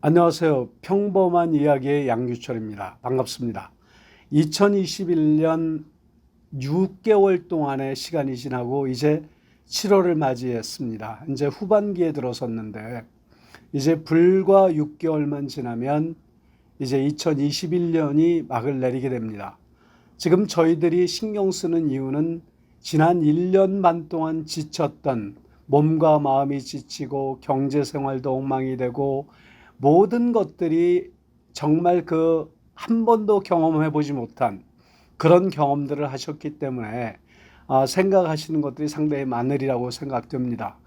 안녕하세요. 평범한 이야기의 양규철입니다. 반갑습니다. 2021년 6개월 동안의 시간이 지나고 이제 7월을 맞이했습니다. 이제 후반기에 들어섰는데 이제 불과 6개월만 지나면 이제 2021년이 막을 내리게 됩니다. 지금 저희들이 신경 쓰는 이유는 지난 1년 반 동안 지쳤던 몸과 마음이 지치고 경제 생활도 엉망이 되고 모든 것들이 정말 한 번도 경험해 보지 못한 그런 경험들을 하셨기 때문에 생각하시는 것들이 상당히 많으리라고 생각됩니다.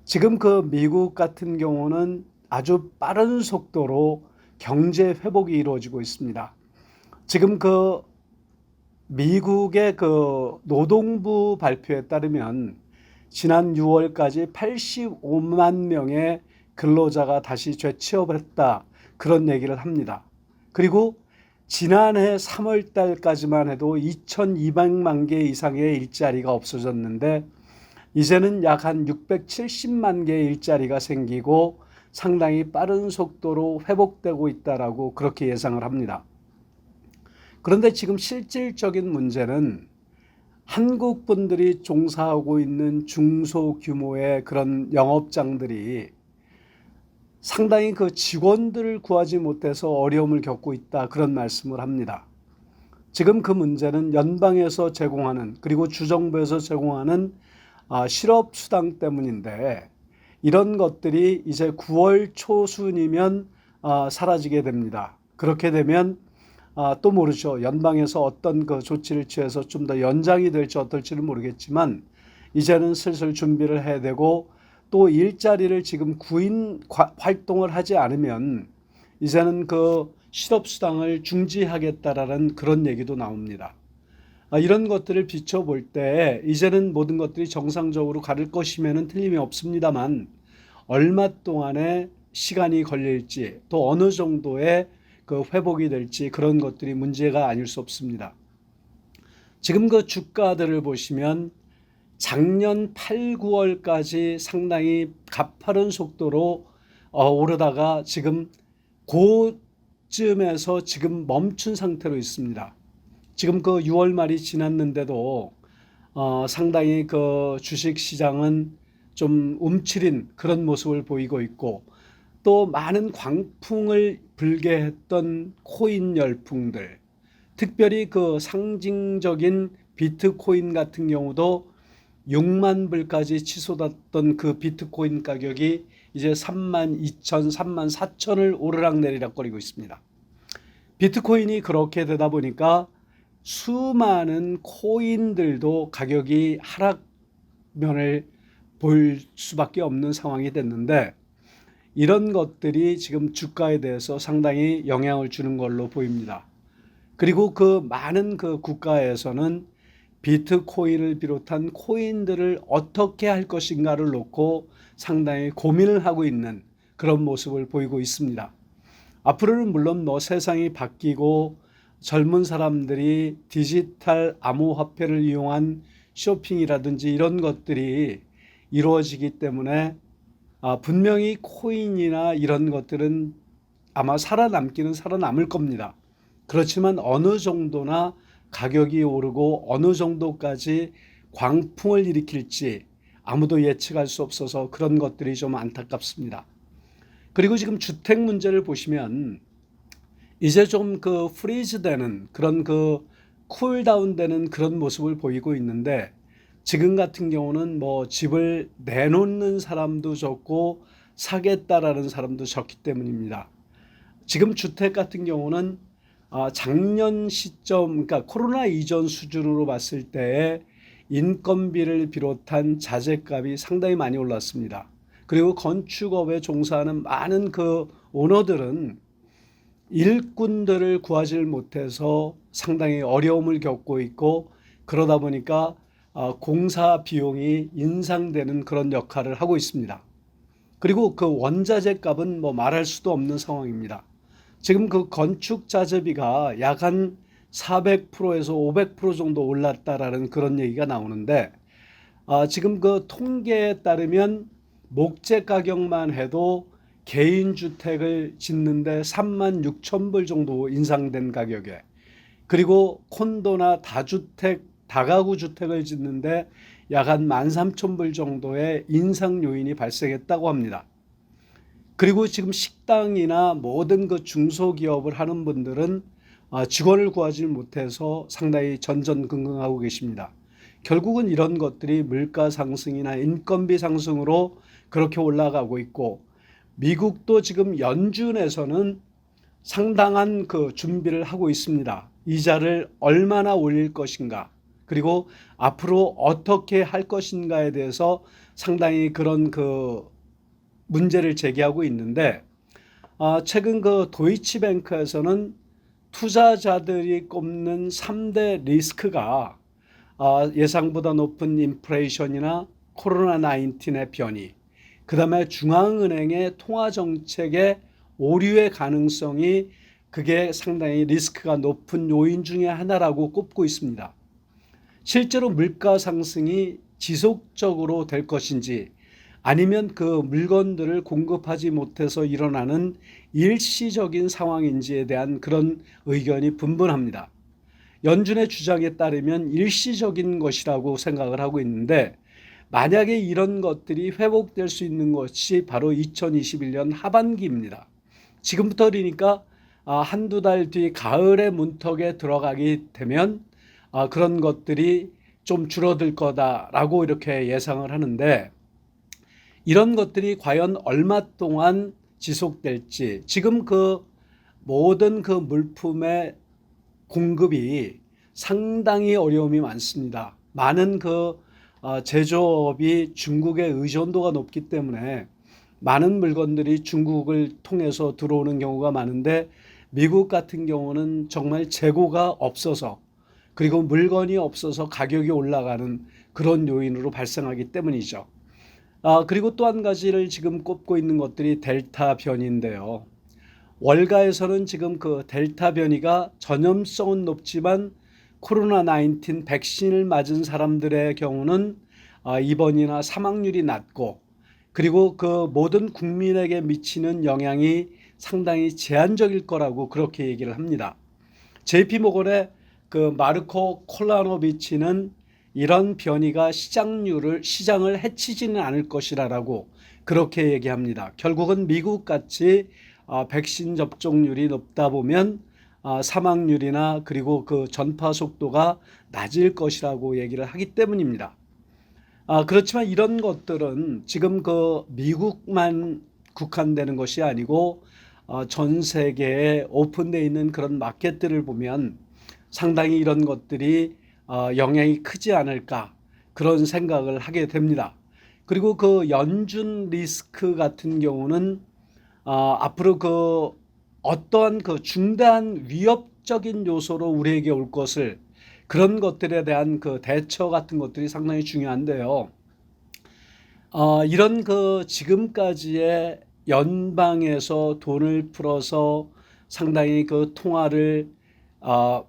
지금 미국 같은 경우는 아주 빠른 속도로 경제 회복이 이루어지고 있습니다. 지금 미국의 노동부 발표에 따르면 지난 6월까지 85만 명의 근로자가 다시 재취업을 했다, 그런 얘기를 합니다. 그리고 지난해 3월 달까지만 해도 2200만 개 이상의 일자리가 없어졌는데 이제는 약 한 670만 개의 일자리가 생기고 상당히 빠른 속도로 회복되고 있다라고 그렇게 예상을 합니다. 그런데 지금 실질적인 문제는 한국 분들이 종사하고 있는 중소규모의 그런 영업장들이 상당히 직원들을 구하지 못해서 어려움을 겪고 있다, 그런 말씀을 합니다. 지금 그 문제는 연방에서 제공하는, 그리고 주정부에서 제공하는 실업수당 때문인데 이런 것들이 이제 9월 초순이면 사라지게 됩니다. 그렇게 되면 또 모르죠. 연방에서 어떤 조치를 취해서 좀 더 연장이 될지 어떨지는 모르겠지만 이제는 슬슬 준비를 해야 되고, 또 일자리를 지금 구인 활동을 하지 않으면 이제는 실업수당을 중지하겠다라는 그런 얘기도 나옵니다. 이런 것들을 비춰볼 때 이제는 모든 것들이 정상적으로 갈 것이면은 틀림이 없습니다만 얼마 동안의 시간이 걸릴지, 또 어느 정도의 회복이 될지, 그런 것들이 문제가 아닐 수 없습니다. 지금 주가들을 보시면 작년 8, 9월까지 상당히 가파른 속도로 오르다가 지금 고쯤에서 지금 멈춘 상태로 있습니다. 지금 6월 말이 지났는데도 상당히 주식 시장은 좀 움츠린 그런 모습을 보이고 있고, 또 많은 광풍을 불게 했던 코인 열풍들, 특별히 상징적인 비트코인 같은 경우도 6만 불까지 치솟았던 비트코인 가격이 이제 3만 2천, 3만 4천을 오르락내리락거리고 있습니다. 비트코인이 그렇게 되다 보니까 수많은 코인들도 가격이 하락면을 볼 수밖에 없는 상황이 됐는데, 이런 것들이 지금 주가에 대해서 상당히 영향을 주는 걸로 보입니다. 그리고 많은 국가에서는 비트코인을 비롯한 코인들을 어떻게 할 것인가를 놓고 상당히 고민을 하고 있는 그런 모습을 보이고 있습니다. 앞으로는 물론 세상이 바뀌고 젊은 사람들이 디지털 암호화폐를 이용한 쇼핑이라든지 이런 것들이 이루어지기 때문에 분명히 코인이나 이런 것들은 아마 살아남기는 살아남을 겁니다. 그렇지만 어느 정도나 가격이 오르고 어느 정도까지 광풍을 일으킬지 아무도 예측할 수 없어서 그런 것들이 좀 안타깝습니다. 그리고 지금 주택 문제를 보시면 이제 좀 프리즈 되는 그런 쿨다운 되는 그런 모습을 보이고 있는데, 지금 같은 경우는 집을 내놓는 사람도 적고 사겠다라는 사람도 적기 때문입니다. 지금 주택 같은 경우는 작년 시점, 그러니까 코로나 이전 수준으로 봤을 때 인건비를 비롯한 자재값이 상당히 많이 올랐습니다. 그리고 건축업에 종사하는 많은 오너들은 일꾼들을 구하지 못해서 상당히 어려움을 겪고 있고, 그러다 보니까 공사 비용이 인상되는 그런 역할을 하고 있습니다. 그리고 원자재 값은 말할 수도 없는 상황입니다. 지금 건축 자재비가 약 한 400%에서 500% 정도 올랐다라는 그런 얘기가 나오는데, 지금 통계에 따르면 목재 가격만 해도 개인 주택을 짓는데 3만 6천 불 정도 인상된 가격에, 그리고 콘도나 다주택, 다가구 주택을 짓는데 약 한 13,000불 정도의 인상 요인이 발생했다고 합니다. 그리고 지금 식당이나 모든 그 중소기업을 하는 분들은 직원을 구하지 못해서 상당히 전전긍긍하고 계십니다. 결국은 이런 것들이 물가 상승이나 인건비 상승으로 그렇게 올라가고 있고, 미국도 지금 연준에서는 상당한 그 준비를 하고 있습니다. 이자를 얼마나 올릴 것인가, 그리고 앞으로 어떻게 할 것인가에 대해서 상당히 그런 그 문제를 제기하고 있는데, 최근 그 도이치뱅크에서는 투자자들이 꼽는 3대 리스크가 예상보다 높은 인플레이션이나 코로나19의 변이, 그 다음에 중앙은행의 통화정책의 오류의 가능성이, 그게 상당히 리스크가 높은 요인 중에 하나라고 꼽고 있습니다. 실제로 물가 상승이 지속적으로 될 것인지, 아니면 그 물건들을 공급하지 못해서 일어나는 일시적인 상황인지에 대한 그런 의견이 분분합니다. 연준의 주장에 따르면 일시적인 것이라고 생각을 하고 있는데, 만약에 이런 것들이 회복될 수 있는 것이 바로 2021년 하반기입니다. 지금부터니까 한두 달 뒤 가을의 문턱에 들어가게 되면 그런 것들이 좀 줄어들 거다라고 이렇게 예상을 하는데, 이런 것들이 과연 얼마 동안 지속될지, 지금 그 모든 그 물품의 공급이 상당히 어려움이 많습니다. 많은 그 제조업이 중국의 의존도가 높기 때문에 많은 물건들이 중국을 통해서 들어오는 경우가 많은데, 미국 같은 경우는 정말 재고가 없어서, 그리고 물건이 없어서 가격이 올라가는 그런 요인으로 발생하기 때문이죠. 그리고 또 한 가지를 지금 꼽고 있는 것들이 델타 변이인데요. 월가에서는 지금 그 델타 변이가 전염성은 높지만 코로나19 백신을 맞은 사람들의 경우는 입원이나 사망률이 낮고, 그리고 그 모든 국민에게 미치는 영향이 상당히 제한적일 거라고 그렇게 얘기를 합니다. JP모건의 그 마르코 콜라노비치는 이런 변이가 시장을 해치지는 않을 것이라고 그렇게 얘기합니다. 결국은 미국 같이 백신 접종률이 높다 보면 사망률이나 그리고 그 전파 속도가 낮을 것이라고 얘기를 하기 때문입니다. 그렇지만 이런 것들은 지금 그 미국만 국한되는 것이 아니고 전 세계에 오픈되어 있는 그런 마켓들을 보면 상당히 이런 것들이 영향이 크지 않을까, 그런 생각을 하게 됩니다. 그리고 그 연준 리스크 같은 경우는 앞으로 그 어떠한 그 중대한 위협적인 요소로 우리에게 올 것을, 그런 것들에 대한 그 대처 같은 것들이 상당히 중요한데요. 이런 그 지금까지의 연방에서 돈을 풀어서 상당히 그 통화를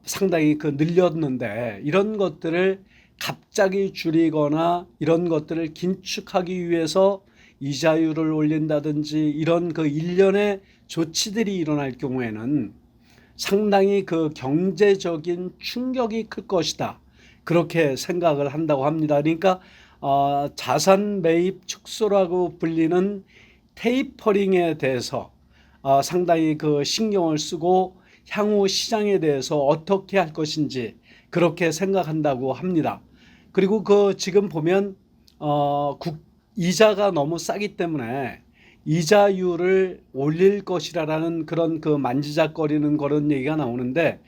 상당히 그 늘렸는데, 이런 것들을 갑자기 줄이거나 이런 것들을 긴축하기 위해서 이자율을 올린다든지 이런 그 일련의 조치들이 일어날 경우에는 상당히 그 경제적인 충격이 클 것이다, 그렇게 생각을 한다고 합니다. 그러니까 자산 매입 축소라고 불리는 테이퍼링에 대해서 상당히 그 신경을 쓰고 향후 시장에 대해서 어떻게 할 것인지 그렇게 생각한다고 합니다. 그리고 그 지금 보면 이자가 너무 싸기 때문에 이자율을 올릴 것이라는 그런 그 만지작거리는 그런 얘기가 나오는데,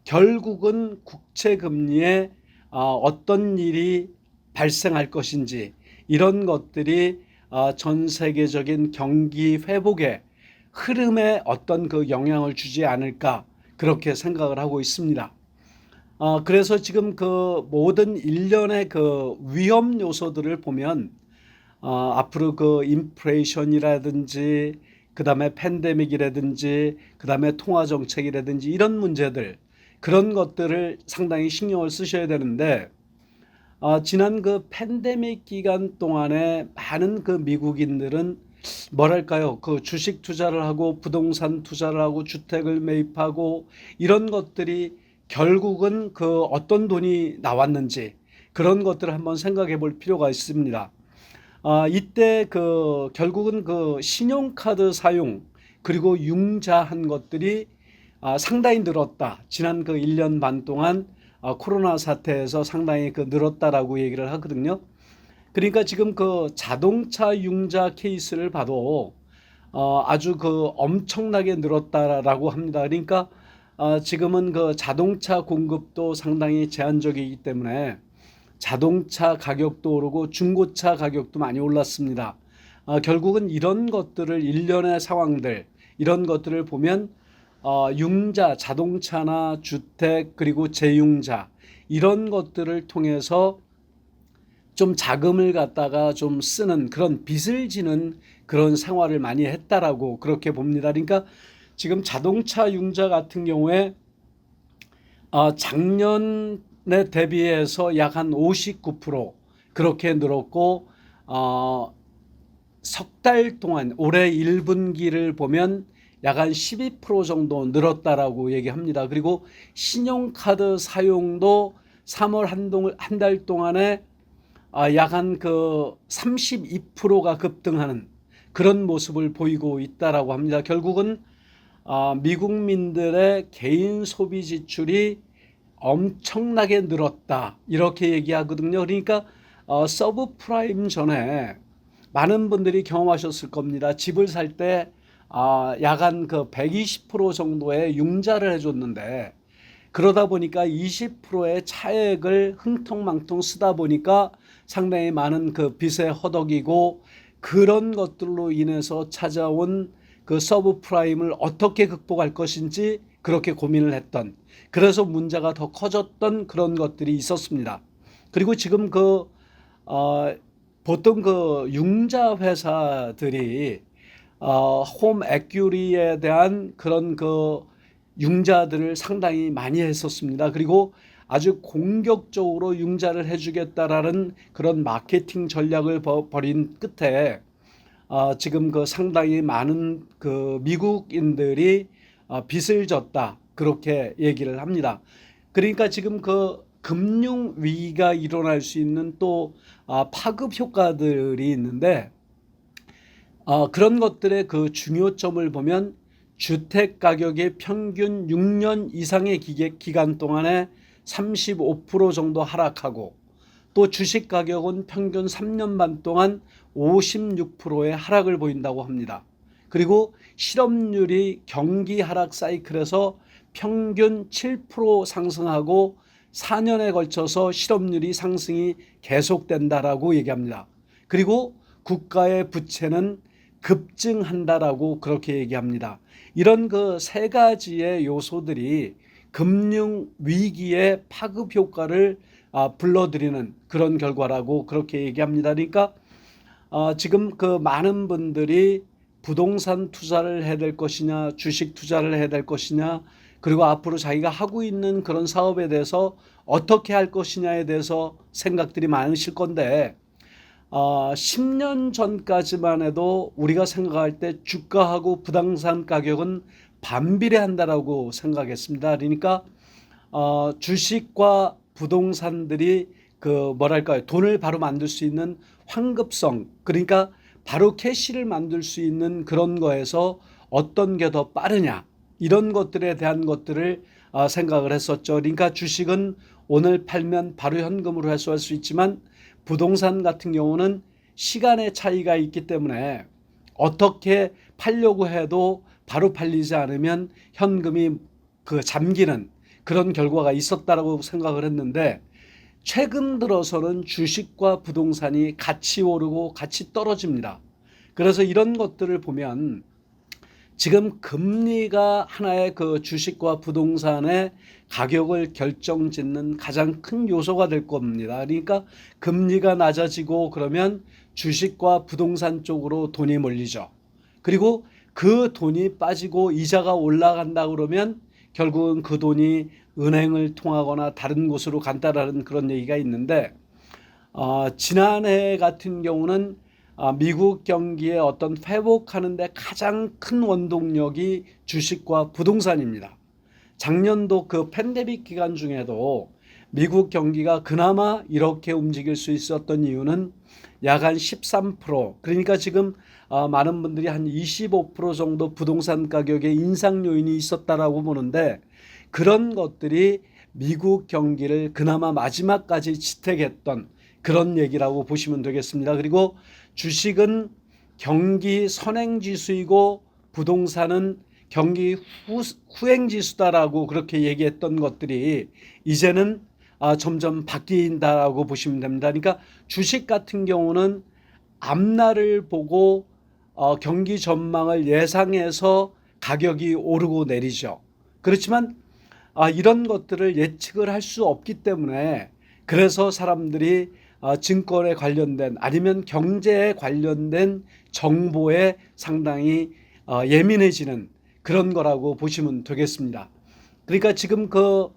결국은 국채 금리에 어떤 일이 발생할 것인지, 이런 것들이 전 세계적인 경기 회복에 흐름에 어떤 그 영향을 주지 않을까, 그렇게 생각을 하고 있습니다. 그래서 지금 그 모든 일련의 그 위험 요소들을 보면 앞으로 그 인플레이션이라든지, 그 다음에 팬데믹이라든지, 그 다음에 통화 정책이라든지 이런 문제들, 그런 것들을 상당히 신경을 쓰셔야 되는데, 지난 그 팬데믹 기간 동안에 많은 그 미국인들은 뭐랄까요? 그 주식 투자를 하고 부동산 투자를 하고 주택을 매입하고 이런 것들이 결국은 그 어떤 돈이 나왔는지 그런 것들을 한번 생각해 볼 필요가 있습니다. 이때 그 결국은 그 신용카드 사용 그리고 융자한 것들이 상당히 늘었다. 지난 그 1년 반 동안 코로나 사태에서 상당히 그 늘었다라고 얘기를 하거든요. 그러니까 지금 그 자동차 융자 케이스를 봐도 아주 그 엄청나게 늘었다라고 합니다. 그러니까 지금은 그 자동차 공급도 상당히 제한적이기 때문에 자동차 가격도 오르고 중고차 가격도 많이 올랐습니다. 결국은 이런 것들을 일련의 상황들 이런 것들을 보면 융자 자동차나 주택 그리고 재융자 이런 것들을 통해서 좀 자금을 갖다가 좀 쓰는 그런 빚을 지는 그런 생활을 많이 했다라고 그렇게 봅니다. 그러니까 지금 자동차 융자 같은 경우에 작년에 대비해서 약 한 59% 그렇게 늘었고 석 달 동안 올해 1분기를 보면 약 한 12% 정도 늘었다라고 얘기합니다. 그리고 신용카드 사용도 3월 한 달 동안에 약 한 그 32%가 급등하는 그런 모습을 보이고 있다라고 합니다. 결국은 미국민들의 개인 소비 지출이 엄청나게 늘었다 이렇게 얘기하거든요. 그러니까 서브프라임 전에 많은 분들이 경험하셨을 겁니다. 집을 살 때 약 한 그 120% 정도의 융자를 해줬는데 그러다 보니까 20%의 차액을 흥통망통 쓰다 보니까 상당히 많은 그 빚에 허덕이고 그런 것들로 인해서 찾아온 그 서브프라임을 어떻게 극복할 것인지 그렇게 고민을 했던 그래서 문제가 더 커졌던 그런 것들이 있었습니다. 그리고 지금 보통 그 융자 회사들이 홈 에큐리에 대한 그런 그 융자들을 상당히 많이 했었습니다. 그리고 아주 공격적으로 융자를 해주겠다라는 그런 마케팅 전략을 벌인 끝에 지금 그 상당히 많은 그 미국인들이 빚을 졌다 그렇게 얘기를 합니다. 그러니까 지금 그 금융 위기가 일어날 수 있는 또 파급 효과들이 있는데 그런 것들의 그 중요점을 보면 주택 가격의 평균 6년 이상의 기간 동안에 35% 정도 하락하고 또 주식 가격은 평균 3년 반 동안 56%의 하락을 보인다고 합니다. 그리고 실업률이 경기 하락 사이클에서 평균 7% 상승하고 4년에 걸쳐서 실업률이 상승이 계속된다라고 얘기합니다. 그리고 국가의 부채는 급증한다라고 그렇게 얘기합니다. 이런 그 세 가지의 요소들이 금융 위기의 파급 효과를 불러들이는 그런 결과라고 그렇게 얘기합니다. 그러니까 지금 그 많은 분들이 부동산 투자를 해야 될 것이냐, 주식 투자를 해야 될 것이냐, 그리고 앞으로 자기가 하고 있는 그런 사업에 대해서 어떻게 할 것이냐에 대해서 생각들이 많으실 건데 10년 전까지만 해도 우리가 생각할 때 주가하고 부동산 가격은 반비례한다라고 생각했습니다. 그러니까 주식과 부동산들이 그 뭐랄까요 돈을 바로 만들 수 있는 환급성 그러니까 바로 캐시를 만들 수 있는 그런 거에서 어떤 게 더 빠르냐 이런 것들에 대한 것들을 생각을 했었죠. 그러니까 주식은 오늘 팔면 바로 현금으로 회수할 수 있지만 부동산 같은 경우는 시간의 차이가 있기 때문에 어떻게 팔려고 해도 바로 팔리지 않으면 현금이 그 잠기는 그런 결과가 있었다라고 생각을 했는데 최근 들어서는 주식과 부동산이 같이 오르고 같이 떨어집니다. 그래서 이런 것들을 보면 지금 금리가 하나의 그 주식과 부동산의 가격을 결정짓는 가장 큰 요소가 될 겁니다. 그러니까 금리가 낮아지고 그러면 주식과 부동산 쪽으로 돈이 몰리죠. 그리고 그 돈이 빠지고 이자가 올라간다 그러면 결국은 그 돈이 은행을 통하거나 다른 곳으로 간다라는 그런 얘기가 있는데 지난해 같은 경우는 미국 경기의 어떤 회복하는 데 가장 큰 원동력이 주식과 부동산입니다. 작년도 그 팬데믹 기간 중에도 미국 경기가 그나마 이렇게 움직일 수 있었던 이유는 약 한 13%, 그러니까 지금 많은 분들이 한 25% 정도 부동산 가격의 인상 요인이 있었다라고 보는데, 그런 것들이 미국 경기를 그나마 마지막까지 지탱했던 그런 얘기라고 보시면 되겠습니다. 그리고 주식은 경기 선행지수이고 부동산은 경기 후행지수다라고 그렇게 얘기했던 것들이 이제는 점점 바뀐다라고 보시면 됩니다. 그러니까 주식 같은 경우는 앞날을 보고 경기 전망을 예상해서 가격이 오르고 내리죠. 그렇지만 이런 것들을 예측을 할 수 없기 때문에, 그래서 사람들이 증권에 관련된 아니면 경제에 관련된 정보에 상당히 예민해지는 그런 거라고 보시면 되겠습니다. 그러니까 지금 그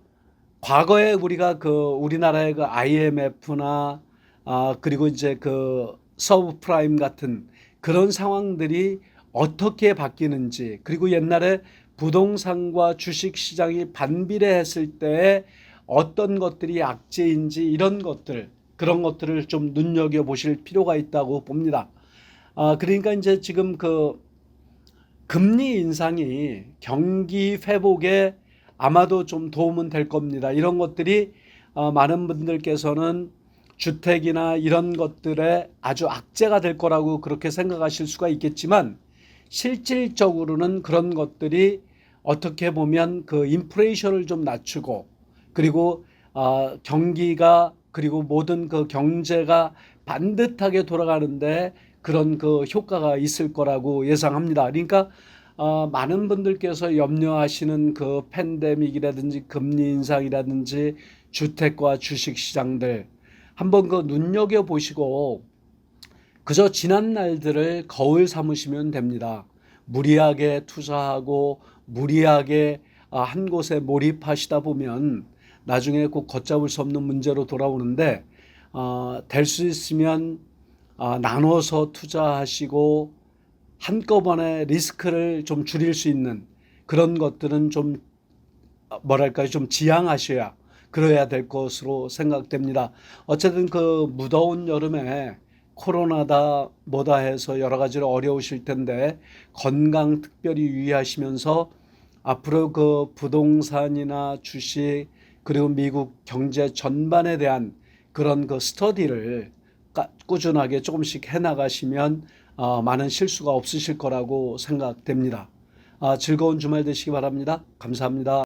과거에 우리가 그 우리나라의 그 IMF나 그리고 이제 그 서브프라임 같은 그런 상황들이 어떻게 바뀌는지, 그리고 옛날에 부동산과 주식 시장이 반비례했을 때 어떤 것들이 악재인지, 이런 것들, 그런 것들을 좀 눈여겨보실 필요가 있다고 봅니다. 그러니까 이제 지금 그 금리 인상이 경기 회복에 아마도 좀 도움은 될 겁니다. 이런 것들이 많은 분들께서는 주택이나 이런 것들에 아주 악재가 될 거라고 그렇게 생각하실 수가 있겠지만, 실질적으로는 그런 것들이 어떻게 보면 그 인플레이션을 좀 낮추고, 그리고 경기가, 그리고 모든 그 경제가 반듯하게 돌아가는데 그런 그 효과가 있을 거라고 예상합니다. 그러니까 많은 분들께서 염려하시는 그 팬데믹이라든지 금리 인상이라든지 주택과 주식 시장들 한번 그 눈여겨보시고 그저 지난 날들을 거울 삼으시면 됩니다. 무리하게 투자하고 무리하게 한 곳에 몰입하시다 보면 나중에 꼭 걷잡을 수 없는 문제로 돌아오는데, 될 수 있으면 나눠서 투자하시고 한꺼번에 리스크를 좀 줄일 수 있는 그런 것들은 좀 뭐랄까요, 좀 지양하셔야, 그래야 될 것으로 생각됩니다. 어쨌든 그 무더운 여름에 코로나다 뭐다 해서 여러 가지로 어려우실 텐데, 건강 특별히 유의하시면서 앞으로 그 부동산이나 주식, 그리고 미국 경제 전반에 대한 그런 그 스터디를 꾸준하게 조금씩 해나가시면 많은 실수가 없으실 거라고 생각됩니다. 즐거운 주말 되시기 바랍니다. 감사합니다.